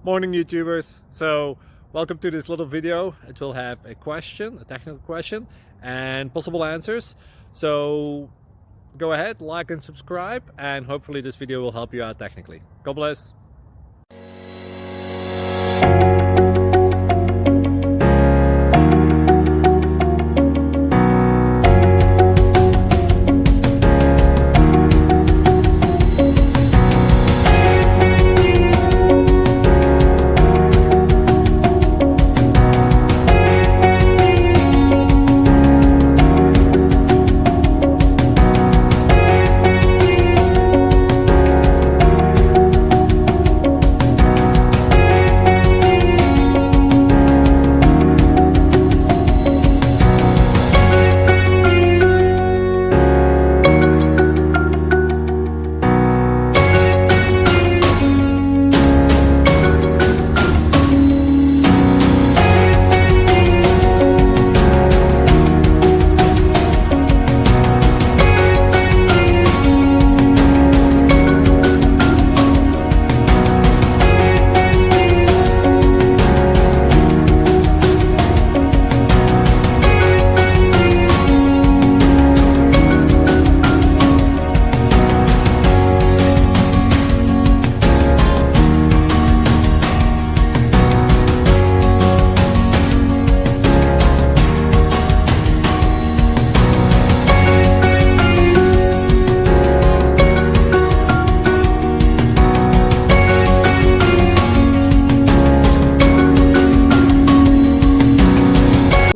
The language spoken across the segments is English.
Morning YouTubers. So welcome to this little video. It will have a question, a technical question, and possible answers. So go ahead, like and subscribe, and hopefully this video will help you out technically. God bless.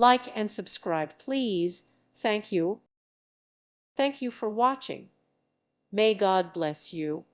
Like and subscribe, please. Thank you. Thank you for watching. May God bless you.